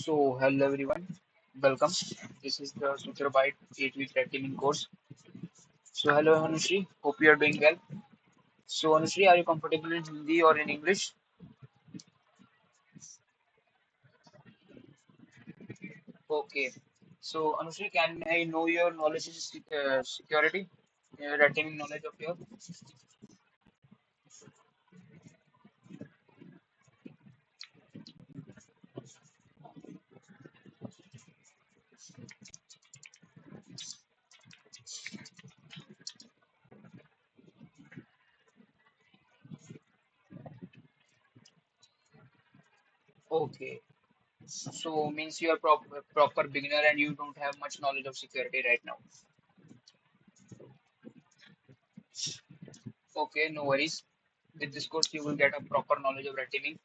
Hello everyone, welcome. This is the Sutrabyte 8-week red teaming course. Hello Anushri, hope you are doing well. Anushri, are you comfortable in Hindi or in English? Okay. Anushri, can I know your knowledge in security? Red teaming knowledge of your? Okay. Means you are proper beginner and you don't have much knowledge of security right now. Okay, no worries. With this course, you will get a proper knowledge of red teaming.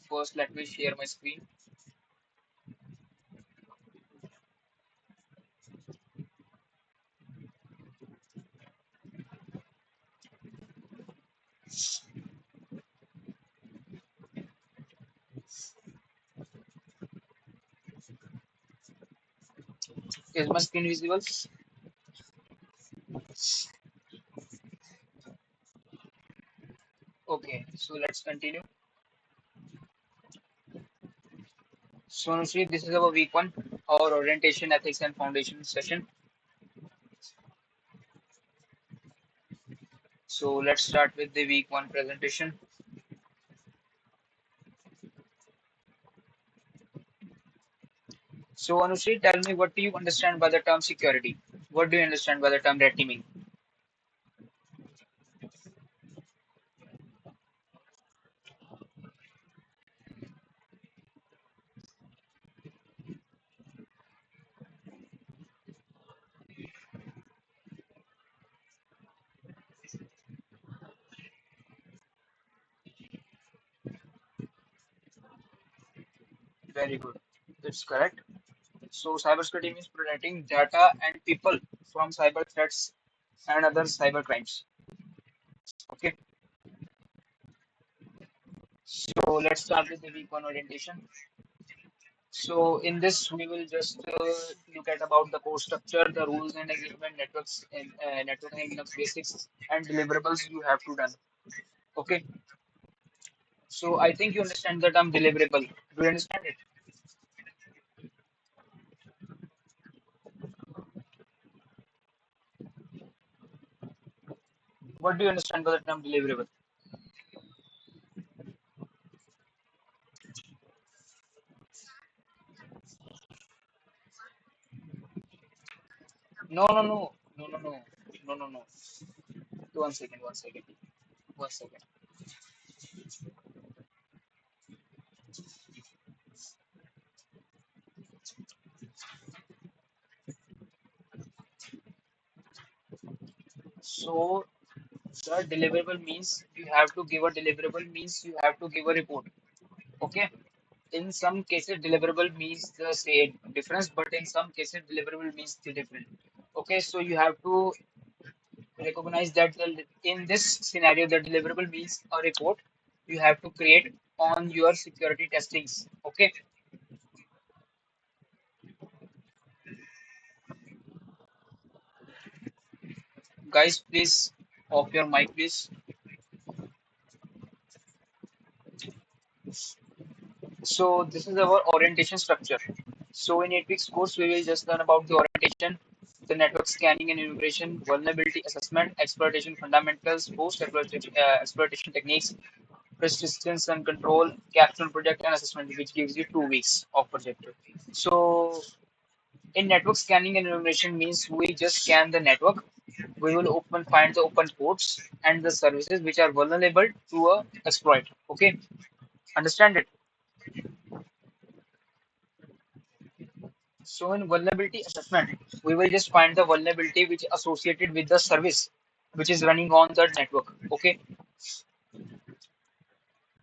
First, let me share my screen. Is my screen visible? Okay, so let's continue. So, Anushri, this is our week one, our orientation, ethics, and foundation session. So, let's start with the week one presentation. So, Anushri, tell me what do you understand by the term security? What do you understand by the term red teaming? Very good. That's correct. So, cybersecurity means protecting data and people from cyber threats and other cyber crimes. Okay. So, let's start with the week one orientation. So in this, we will just look at about the course structure, the rules and agreement, networks and networking and Linux basics, and deliverables you have to done. Okay. So I think you understand the term deliverable. Do you understand it? What do you understand by the term deliverable? No, no, no, no, no, no, no, no, no. One second, one second, one second. So the deliverable means you have to give a deliverable means you have to give a report. Okay. In some cases deliverable means the same difference, but in some cases deliverable means the different. Okay, so you have to recognize that in this scenario the deliverable means a report you have to create on your security testings. Okay, guys, please off your mic, please. So this is our orientation structure. So in 8 weeks course, we will just learn about the orientation, the network scanning and integration, vulnerability assessment, exploitation fundamentals, exploitation techniques, persistence and control, capstone project and assessment, which gives you 2 weeks of project. So in network scanning and enumeration means we just scan the network. We will find the open ports and the services which are vulnerable to a exploit. Okay, understand it? So in vulnerability assessment, we will just find the vulnerability which associated with the service which is running on the network. Okay.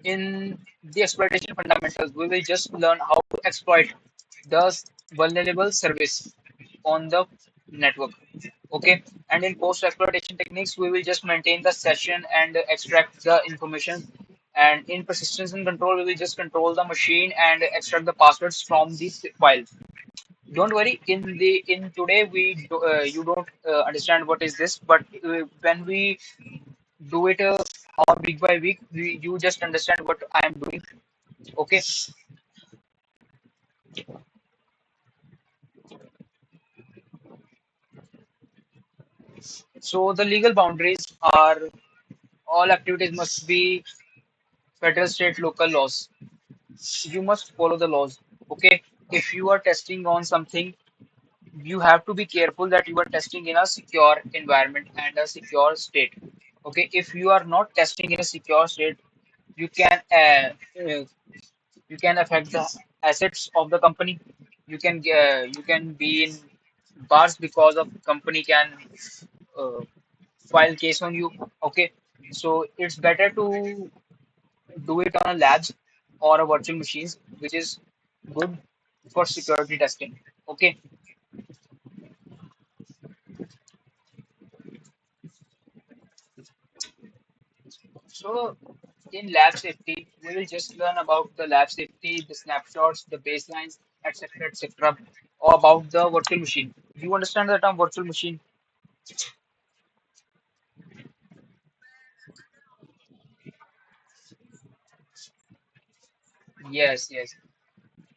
In the exploitation fundamentals, we will just learn how to exploit the vulnerable service on the network. Okay. And in post exploitation techniques, we will just maintain the session and extract the information And in persistence and control, we will just control the machine and extract the passwords from this file. Don't worry. In today you don't understand what is this, but when we do it on week by week, you just understand what I am doing. Okay. So the legal boundaries are all activities must be federal, state, local laws. You must follow the laws. Okay. If you are testing on something, you have to be careful that you are testing in a secure environment and a secure state. Okay. If you are not testing in a secure state, you can you can affect the assets of the company. You can be in bars because of company can uh, file case on you. Okay, so it's better to do it on a labs or a virtual machines, which is good for security testing. Okay, so in lab safety, we will just learn about the lab safety, the snapshots, the baselines, etc., etc., or about the virtual machine. Do you understand the term virtual machine? Yes, yes.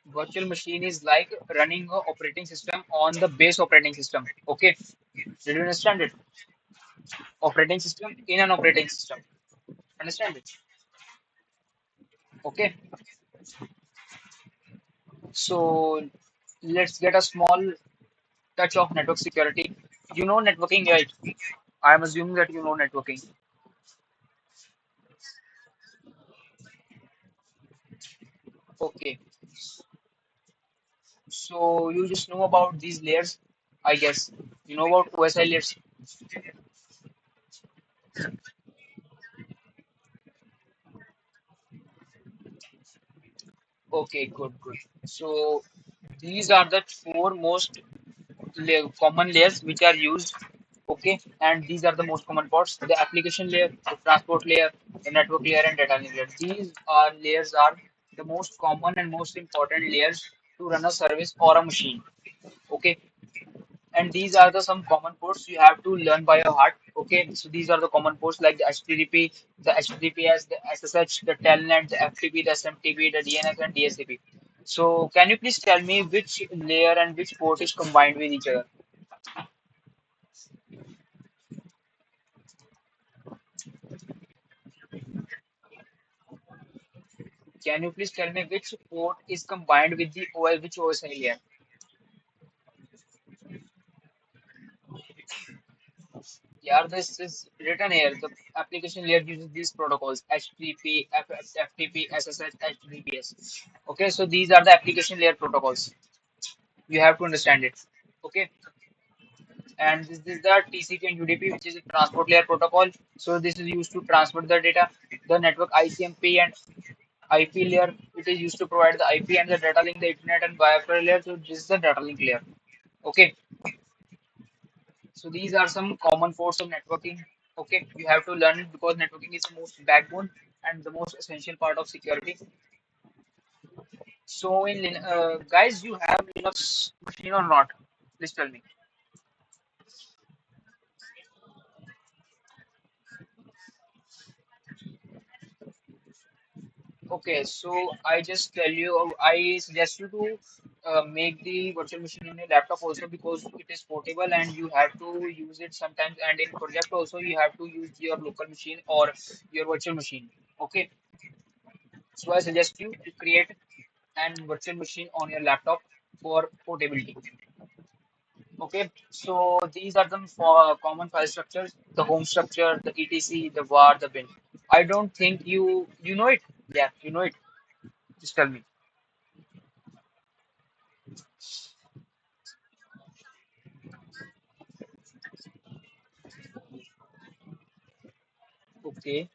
Virtual machine is like running a operating system on the base operating system. Okay, did you understand it? Operating system in an operating system. Understand it? Okay, so let's get a small touch of network security. You know networking, right? I'm assuming that you know networking. Okay, so you just know about these layers, I guess. You know about OSI layers. Okay, good, good. So these are the four most common layers which are used. Okay, and these are the most common parts: the application layer, the transport layer, the network layer, and data link layer. These are layers are the most common and most important layers to run a service or a machine. Okay, and these are the some common ports you have to learn by your heart. Okay, so these are the common ports like the HTTP, the HTTPS, the SSH, the telnet, the FTP, the SMTP, the DNS, and DSCP. So can you please tell me which layer and which port is combined with each other? Can you please tell me which port is combined with the OS, which OS layer? Yeah, this is written here. The application layer uses these protocols: HTTP, FTP, SSH, HTTPS. Okay, so these are the application layer protocols. You have to understand it. Okay, and this is the TCP and UDP, which is a transport layer protocol. So this is used to transport the data. The network ICMP and IP layer, it is used to provide the IP and the data link, the Ethernet and Wi-Fi layer. So this is the data link layer. Okay, so these are some common forms of networking. Okay, you have to learn it because networking is the most backbone and the most essential part of security. So in guys, you have Linux machine or not? Please tell me. Okay, so I just tell you, I suggest you to make the virtual machine on your laptop also because it is portable and you have to use it sometimes. And in project also, you have to use your local machine or your virtual machine. Okay, so I suggest you to create an virtual machine on your laptop for portability. Okay, so these are the common file structures: the home structure, the etc, the var, the bin. I don't think you know it. Yeah, you know it. Just tell me. Okay.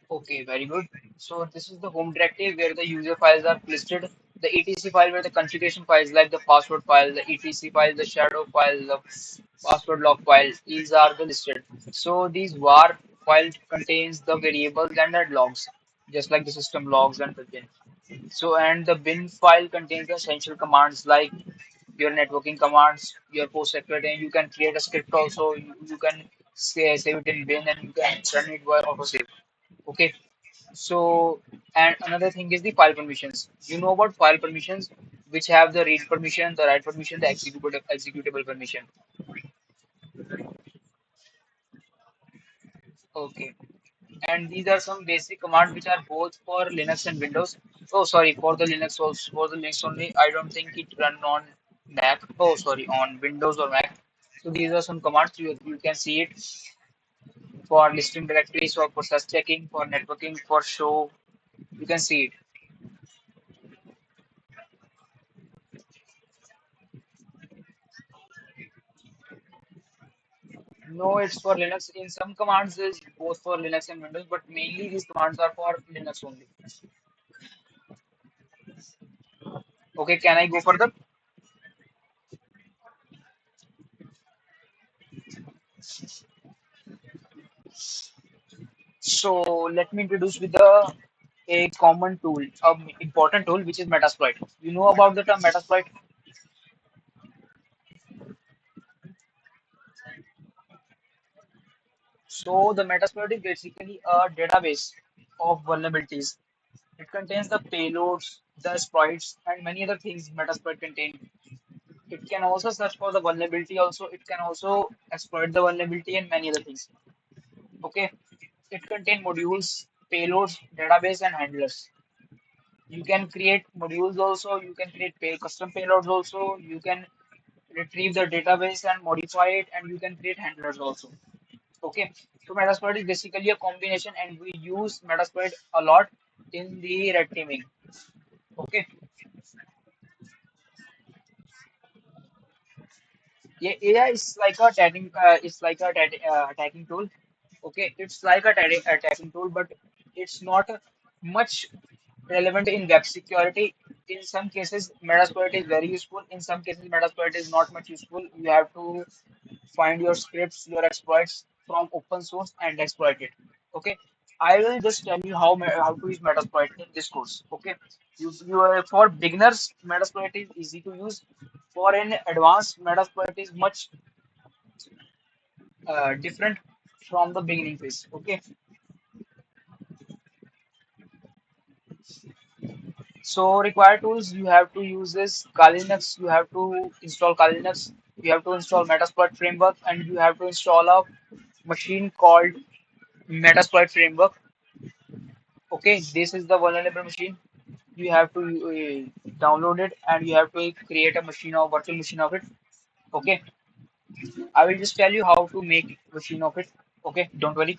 Okay, very good. So this is the home directory where the user files are listed. The etc file where the configuration files like the password file, the etc file, the shadow file, the password log file, these are the listed. So these var file contains the variables and the logs, just like the system logs and the bin. So, and the bin file contains the essential commands like your networking commands, your post security, and you can create a script also. You can save it in bin and you can run it by autosave. Okay. So, and another thing is the file permissions. You know about file permissions, which have the read permission, the write permission, the executable permission. Okay. And these are some basic commands which are both for Linux and Windows. Oh, sorry, for the Linux also, for the Linux only. I don't think it run on Mac. Oh, sorry, on Windows or Mac. So these are some commands you can see it for listing directories, for process checking, for networking, for show. You can see it. No, it's for Linux. In some commands is both for Linux and Windows, but mainly these commands are for Linux only. Okay, can I go further? So let me introduce with the a common tool, important tool, which is Metasploit. You know about the term Metasploit? So the Metasploit is basically a database of vulnerabilities. It contains the payloads, the exploits, and many other things Metasploit contain. It can also search for the vulnerability. Also, it can also exploit the vulnerability and many other things. Okay, it contains modules, payloads, database, and handlers. You can create modules also. You can create custom payloads also. You can retrieve the database and modify it, and you can create handlers also. Okay, so Metasploit is basically a combination, and we use Metasploit a lot in the red teaming. Okay, yeah, AI is like a attacking tool. Okay, it's like a attacking tool, but it's not much relevant in web security. In some cases, Metasploit is very useful. In some cases, Metasploit is not much useful. You have to find your scripts, your exploits from open source and exploit it. Okay, I will just tell you how to use Metasploit in this course. Okay, you are for beginners, Metasploit is easy to use. For an advanced, Metasploit is much different from the beginning phase. Okay, so required tools you have to use is Kali Linux. You have to install Kali Linux. You have to install Metasploit framework, and you have to install a machine called Metasploit framework. Okay, this is the vulnerable machine. You have to download it, and you have to create a machine or virtual machine of it. Okay, I will just tell you how to make machine of it. Okay, don't worry.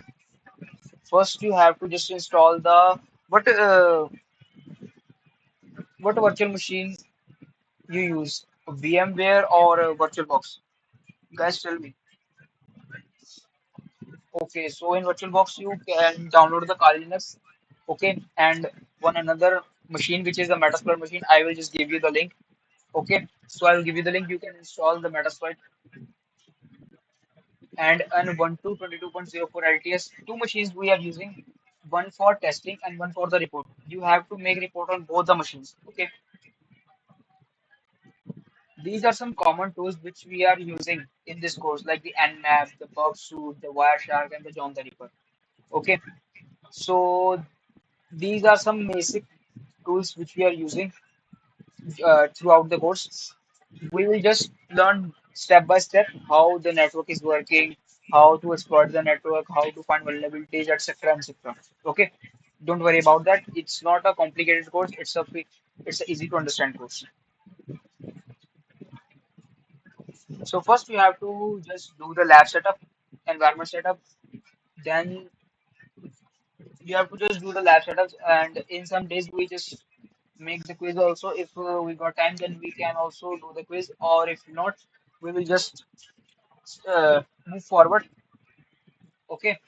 First, you have to just install the what virtual machine you use, VMware or VirtualBox. Guys, tell me. Okay, so in VirtualBox you can download the Kali Linux. Okay, and one another machine which is a Metasploit machine. I will just give you the link. Okay, so I will give you the link. You can install the Metasploit and an Ubuntu 22.04 LTS. Two machines we are using, one for testing and one for the report. You have to make report on both the machines. Okay, these are some common tools which we are using in this course, like the Nmap, the Bugsuit, the Wireshark, and the John the Ripper. Okay, so these are some basic tools which we are using throughout the course. We will just learn step by step how the network is working, how to exploit the network, how to find vulnerabilities, etc., etc. Okay, don't worry about that. It's not a complicated course. It's a easy to understand course. So first you have to just do the lab setup, environment setup. Then you have to just do the lab setups, and in some days we just make the quiz also. If we got time, then we can also do the quiz, or if not, we will just move forward. Okay,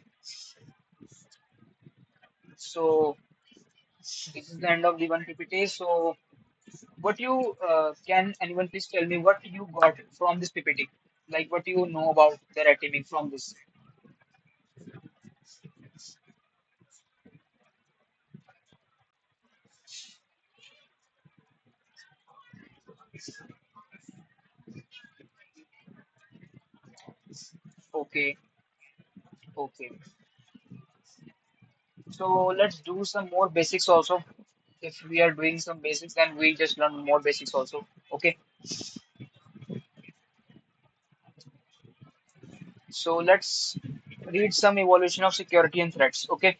so this is the end of the one PPT. So, what you can anyone please tell me what you got from this PPT? Like what you know about the red teaming from this? Okay, okay. So let's do some more basics also. If we are doing some basics, then we just learn more basics also. Okay. So let's read some evolution of security and threats. Okay.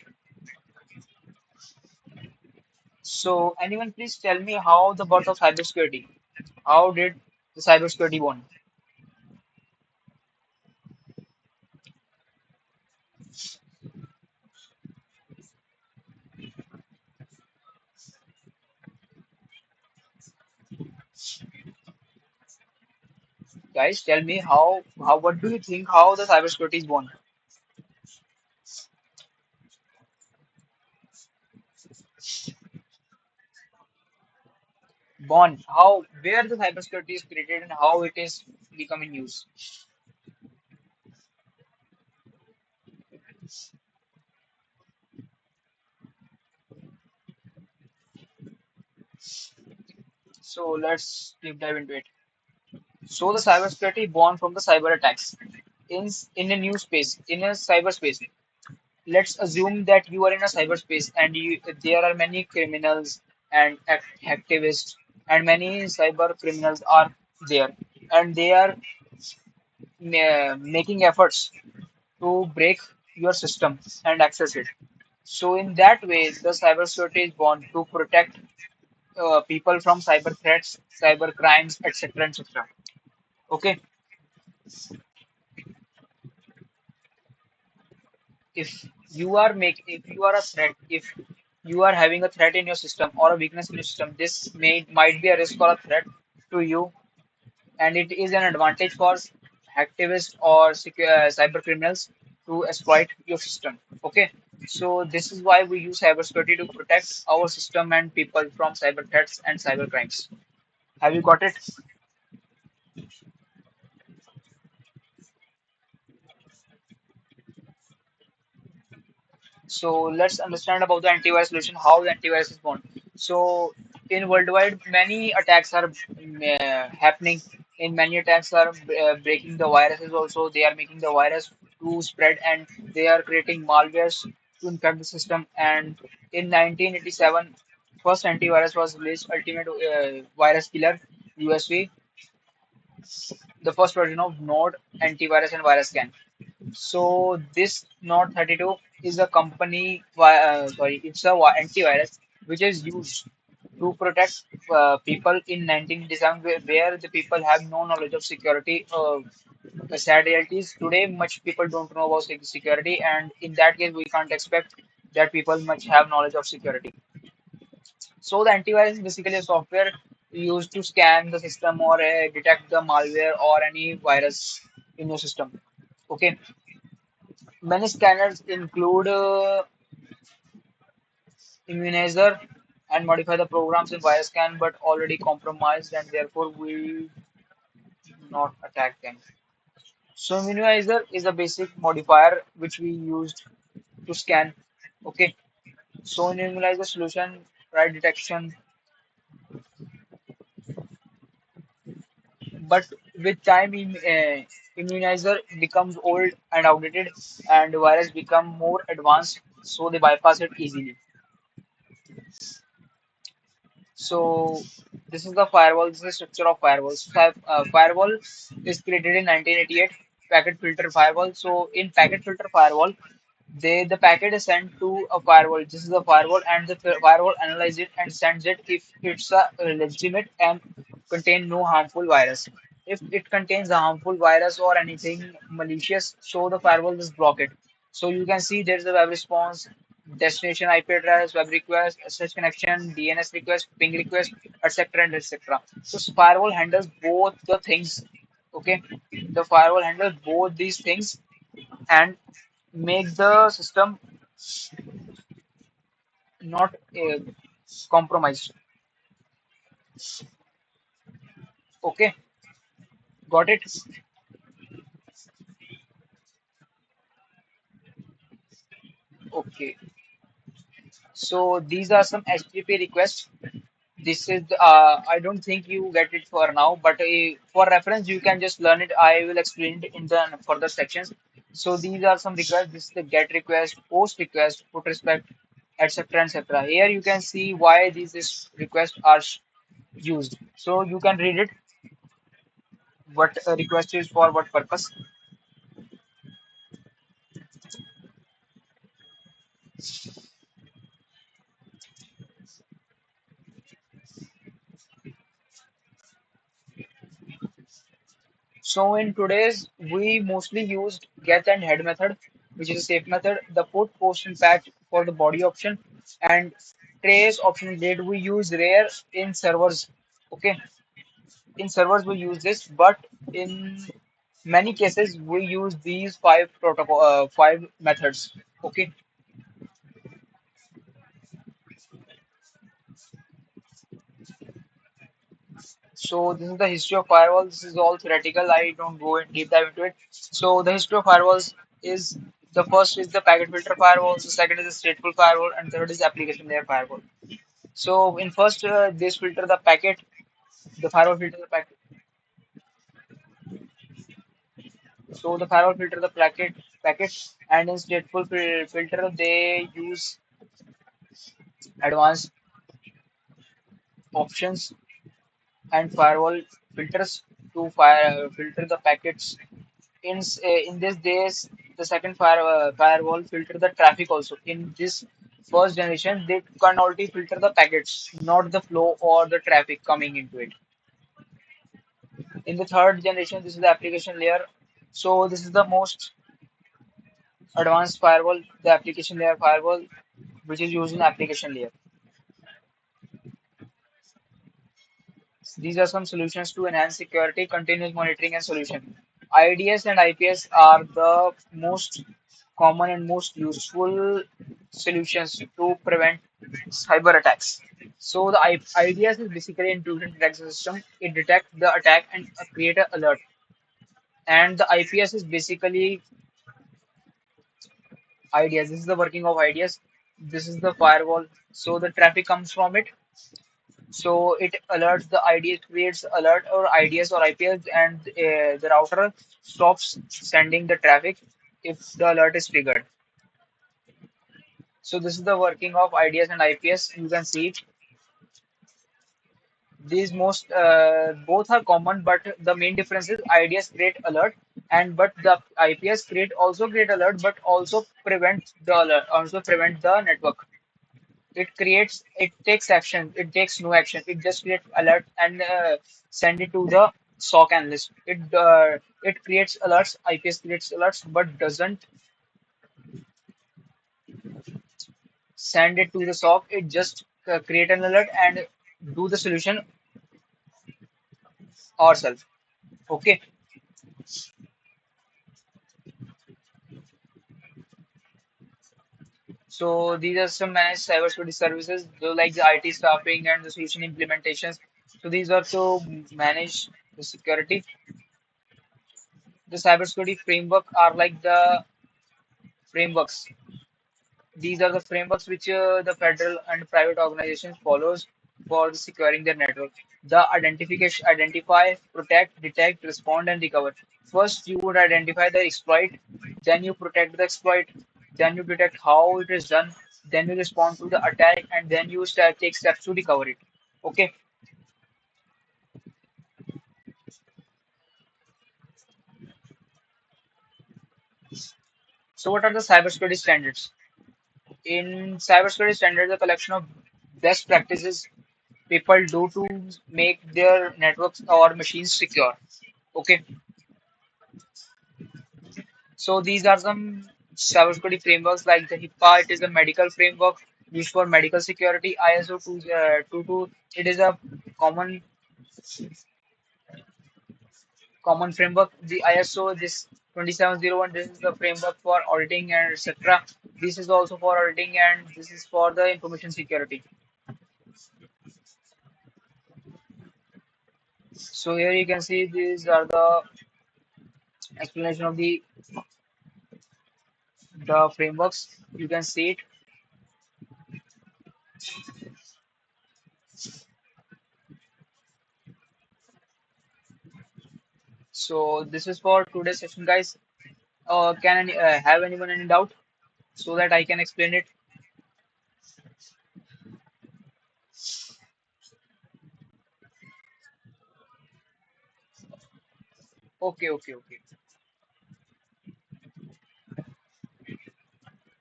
So anyone please tell me how the birth of cybersecurity? How did the cybersecurity born? Guys, tell me how what do you think how the cybersecurity is born? Born. How where the cybersecurity is created and how it is becoming used. So let's deep dive into it. So the cybersecurity born from the cyber attacks in a new space, in a cyberspace. Let's assume that you are in a cyberspace and there are many criminals and activists and many cyber criminals are there and they are making efforts to break your system and access it. So in that way, the cybersecurity is born to protect people from cyber threats, cyber crimes, etc., etc. Okay, if you are a threat, if you are having a threat in your system or a weakness in your system, this might be a risk or a threat to you, and it is an advantage for activists or cyber criminals to exploit your system. Okay, so this is why we use cybersecurity to protect our system and people from cyber threats and cyber crimes. Have you got it? So let's understand about the antivirus solution, how the antivirus is born. So in worldwide, many attacks are happening. In many attacks are breaking the viruses. Also, they are making the virus to spread, and they are creating malwares to infect the system. And in 1987, first antivirus was released, Ultimate Virus Killer USV, the first version of Node antivirus and virus scan. So this Note 32 is a company, it's a antivirus which is used to protect people in 1987 where the people have no knowledge of security. The sad reality is today much people don't know about security, and in that case we can't expect that people much have knowledge of security. So the antivirus is basically a software used to scan the system or detect the malware or any virus in your system. Okay. Many scanners include immunizer and modify the programs in virus scan but already compromised and therefore we not attack them. So immunizer is a basic modifier which we used to scan. Okay. So in immunizer solution, right detection, but with time immunizer becomes old and outdated and virus become more advanced so they bypass it easily. So this is the firewall. This is the structure of firewall. So firewall is created in 1988. Packet filter firewall. So in packet filter firewall, the packet is sent to a firewall. This is the firewall, and the firewall analyzes it and sends it if it's a legitimate and contain no harmful virus. If it contains a harmful virus or anything malicious, so the firewall just block it. So you can see there's a web response, destination IP address, web request, SSH connection, DNS request, ping request, etc. and etc. So firewall handles both the things. Okay, the firewall handles both these things and make the system not compromised. Okay, got it? Okay, so these are some HTTP requests This is I don't think you get it for now, but for reference you can just learn it. I will explain it in the further sections. So these are some requests. This is the get request, post request, put respect, etc., etc. Here you can see why requests are used. So you can read it. What a request is for what purpose. So in today's, we mostly used get and head method, which is a safe method. The put, post, and patch for the body option, and trace option did we use rare in servers. Okay, in servers we use this, but in many cases we use these five methods. Okay, so this is the history of firewall. This is all theoretical. I don't go in deep dive into it. So the history of firewalls is the first is the packet filter firewall, the second is the stateful firewall, and third is application layer firewall. So in first, this filter the packet, the firewall filter the packet. So the firewall filter the packet, and in filter they use advanced options and firewall filters to filter the packets. In this days, the second firewall filter the traffic also. In this first generation, they can only filter the packets, not the flow or the traffic coming into it. In the third generation, this is the application layer. So this is the most advanced firewall, the application layer firewall, which is used in application layer. These are some solutions to enhance security, continuous monitoring, and solution. IDS and IPS are the most common and most useful solutions to prevent cyber attacks. So the IDS is basically intrusion detection system. It detects the attack and create an alert. And the IPS is basically IDS. This is the working of IDS. This is the firewall. So the traffic comes from it. So it alerts the IDS, creates alert or IDS or IPS, and the router stops sending the traffic if the alert is triggered. So this is the working of IDS and IPS. You can see these most both are common, but the main difference is IDS create alert, and but the IPS create alert, but also prevent the alert, also prevent the network. It takes action, it takes no action, it just creates alert and send it to the SOC analyst. It creates alerts, IPS creates alerts, but doesn't send it to the SOC. It just create an alert and do the solution ourselves. Okay, so these are some managed cybersecurity services, though like the IT staffing and the solution implementations. So these are to manage the security. The cybersecurity framework are like the frameworks. These are the frameworks which the federal and private organizations follows for securing their network. The identify, protect, detect, respond, and recover. First, you would identify the exploit, then you protect the exploit, then you detect how it is done, then you respond to the attack, and then you take steps to recover it. Okay. So, what are the cybersecurity standards? In cybersecurity standards, a collection of best practices people do to make their networks or machines secure. Okay, so these are some cybersecurity frameworks like the HIPAA. It is a medical framework used for medical security. ISO 22. It is a common common framework. The ISO this 2701. This is the framework for auditing and etc. This is also for auditing and this is for the information security. So here you can see these are the explanation of the frameworks. You can see it. So this is for today's session, guys. Have anyone any doubt so that I can explain it? Okay, okay, okay.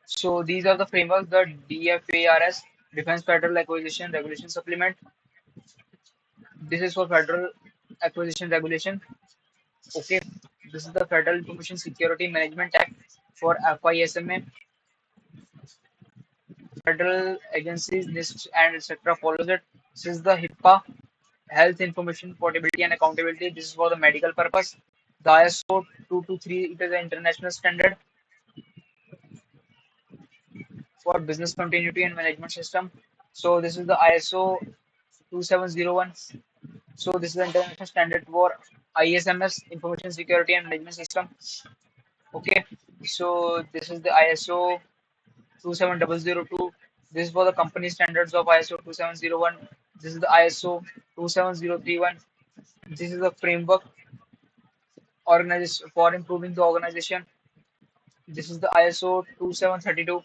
So these are the frameworks: the DFARS, Defense Federal Acquisition Regulation Supplement. This is for Federal Acquisition Regulation. Okay. This is the Federal Information Security Management Act for FISMA. Federal agencies, NIST, and etc. follows it. This is the HIPAA, Health Information Portability and Accountability. This is for the medical purpose. The ISO 223, it is an international standard for business continuity and management system. So this is the ISO 2701. So this is the international standard for ISMS, Information Security and Management System. Okay. So this is the ISO 27002. This is for the company standards of ISO 2701. This is the ISO 27031. This is the framework organization for improving the organization. This is the ISO 2732.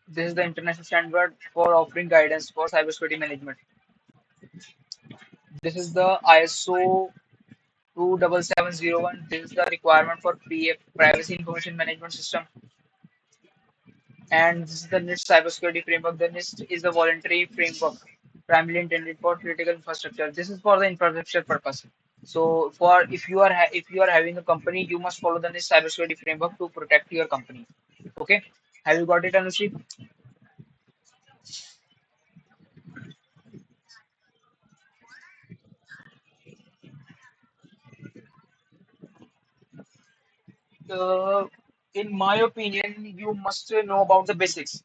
This is the international standard for offering guidance for cybersecurity management. This is the ISO 27701. This is the requirement for PF, Privacy Information Management System. And this is the NIST cybersecurity framework. The NIST is a voluntary framework primarily intended for critical infrastructure. This is for the infrastructure purpose. So, for if you are having a company, you must follow the NIST cybersecurity framework to protect your company. Okay, have you got it, Anushi? Uh, in my opinion, you must know about the basics.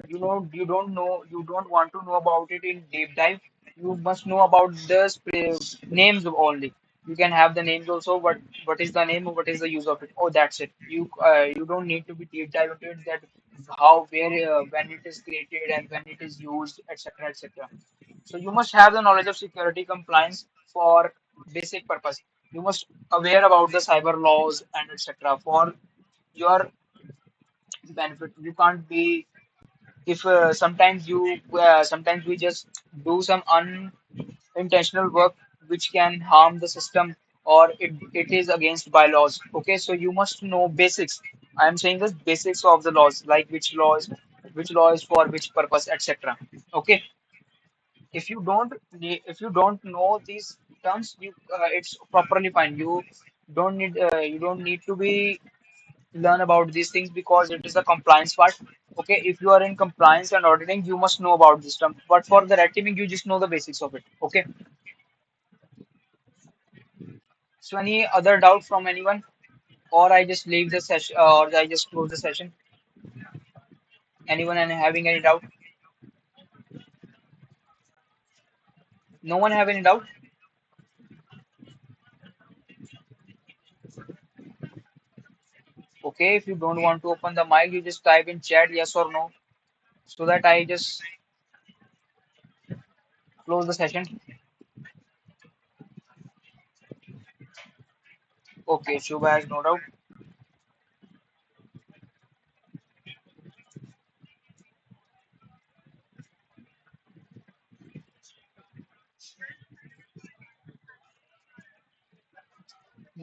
You don't want to know about it in deep dive. You must know about the names only. You can have the names also. What is the name? What is the use of it? Oh, that's it. You don't need to be deep dive into it. That how where when it is created and when it is used, etc., etc. So you must have the knowledge of security compliance for basic purpose. You must aware about the cyber laws and etc. for your benefit. You can't be if sometimes we just do some unintentional work which can harm the system or it is against bylaws. Okay, so you must know basics. I am saying the basics of the laws, like which law is for which purpose, etc. Okay, if you don't know these terms, it's properly fine. You don't need to be learn about these things because it is the compliance part. Okay, if you are in compliance and auditing, you must know about this term. But for the red teaming, you just know the basics of it. Okay. So any other doubt from anyone, or I just leave the session, or I just close the session? Anyone and having any doubt? No one have any doubt? Okay, if you don't want to open the mic, you just type in chat yes or no, so that I just close the session. Okay, Shubha has no doubt.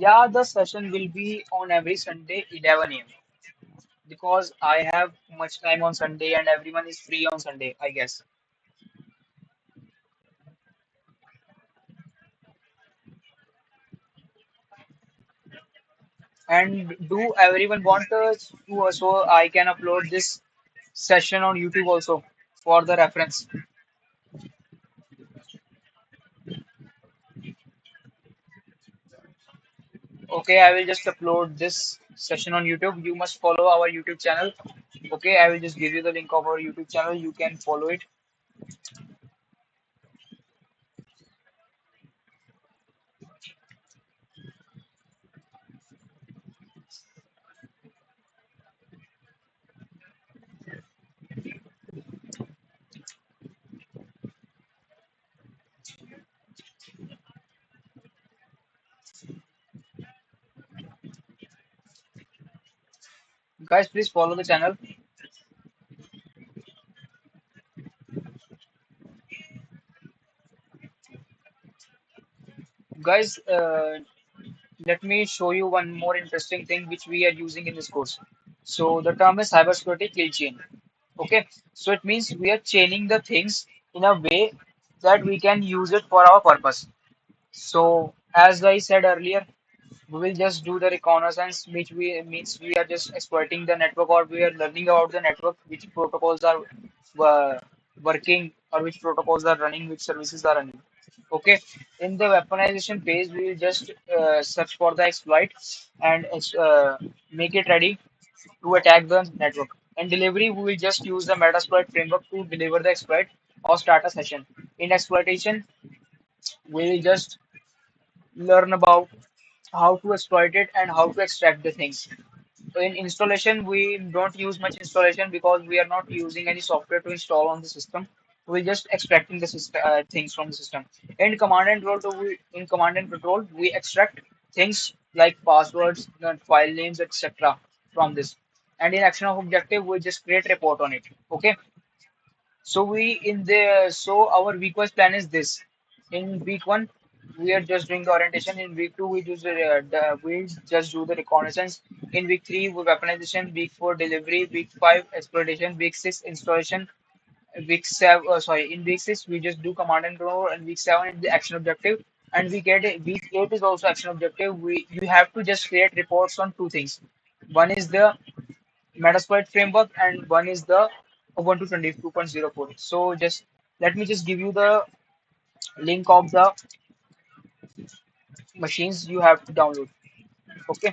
Yeah, the session will be on every Sunday, 11 a.m. because I have much time on Sunday and everyone is free on Sunday, I guess. And do everyone want to so I can upload this session on YouTube also for the reference. Okay, I will just upload this session on YouTube. You must follow our YouTube channel. Okay, I will just give you the link of our YouTube channel. You can follow it. Guys, please follow the channel. Guys, let me show you one more interesting thing which we are using in this course. So the term is cybersecurity kill chain. Okay, so it means we are chaining the things in a way that we can use it for our purpose. So as I said earlier, we will just do the reconnaissance, which we means we are just exploiting the network or we are learning about the network, which protocols are uh, working or which protocols are running, which services are running. Okay, in the weaponization phase, we will just search for the exploit and make it ready to attack the network. In delivery, we will just use the Metasploit framework to deliver the exploit or start a session. In exploitation, we will just learn about how to exploit it and how to extract the things. So in installation, we don't use much installation because we are not using any software to install on the system. We're just extracting the system, things from the system. In command and control, we extract things like passwords, file names, etc. from this. And in action of objective, we just create report on it. Okay. So our week-wise plan is this. In week one, we are just doing the orientation. In week two, we just do the reconnaissance. In week three, we weaponization. Week four, delivery. Week five, exploitation. Week six, installation. Week seven, in week six, we just do command and control. And week seven is the action objective. And week eight is also action objective. We You have to just create reports on two things. One is the Metasploit framework, and one is the Ubuntu 22.04. So just let me just give you the link of the machines you have to download. Okay,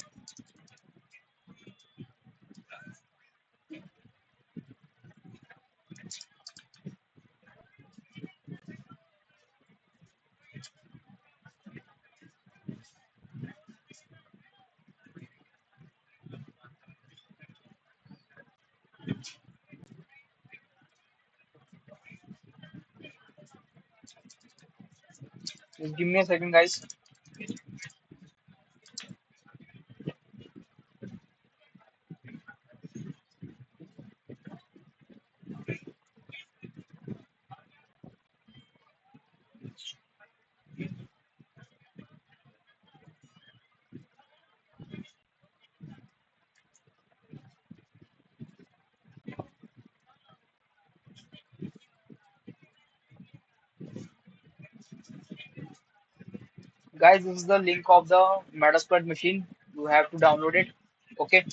just give me a second, guys. Guys, this is the link of the Metasploit machine. You have to download it. Okay,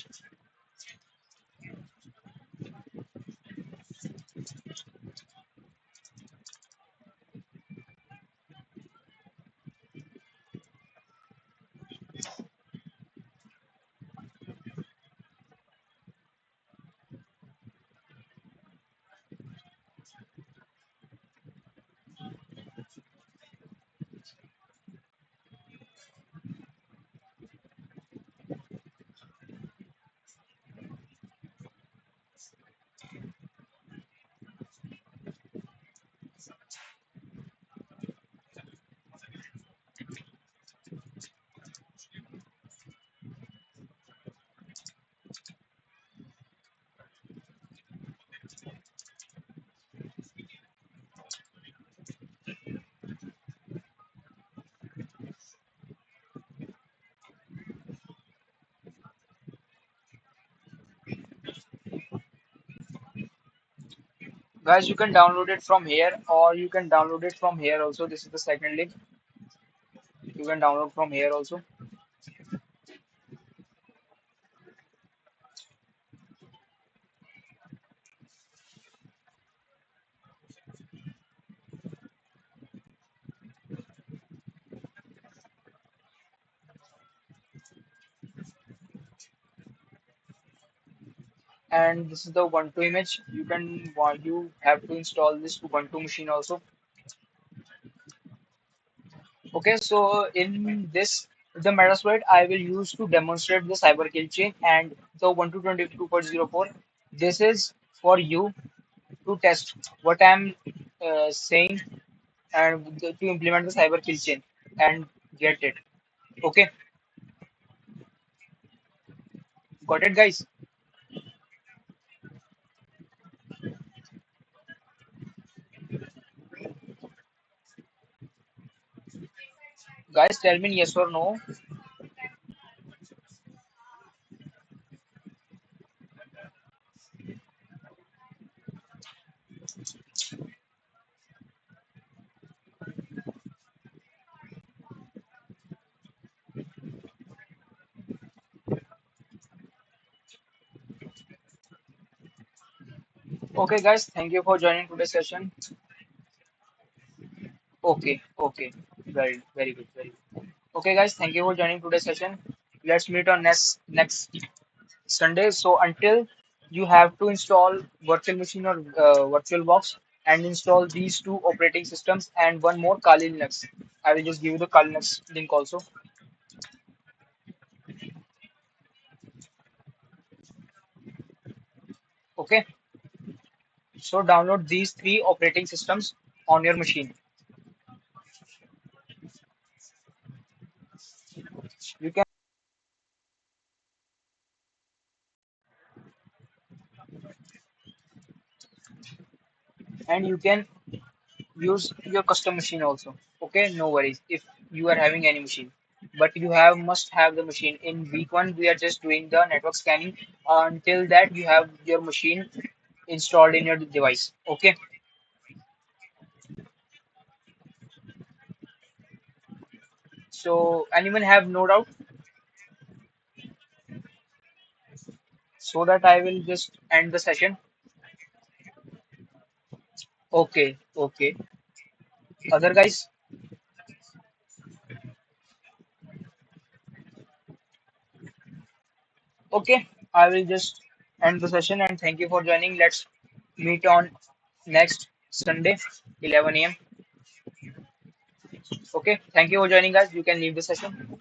guys, you can download it from here, or you can download it from here also. This is the second link. You can download from here also. And this is the Ubuntu image. You have to install this Ubuntu machine also. Okay, so in this, the Metasploit I will use to demonstrate the cyber kill chain and the 122.04. This is for you to test what I'm saying and to implement the cyber kill chain and get it. Okay, got it, guys? Guys, tell me yes or no. Okay, guys, thank you for joining today's session. Okay, okay, very good, very good. Okay, guys, thank you for joining today's session. Let's meet on next Sunday. So until you have to install virtual machine or VirtualBox and install these two operating systems and one more Kali Linux. I will just give you the Kali Linux link also. Okay, so download these three operating systems on your machine. You can and you can use your custom machine also. Okay, no worries if you are having any machine, but you have must have the machine. In week one we are just doing the network scanning. Until that you have your machine installed in your device. Okay, so anyone have no doubt, so that I will just end the session. Okay, okay, other guys. Okay, I will just end the session and thank you for joining. Let's meet on next Sunday 11 a.m. Okay, thank you for joining, guys. You can leave the session.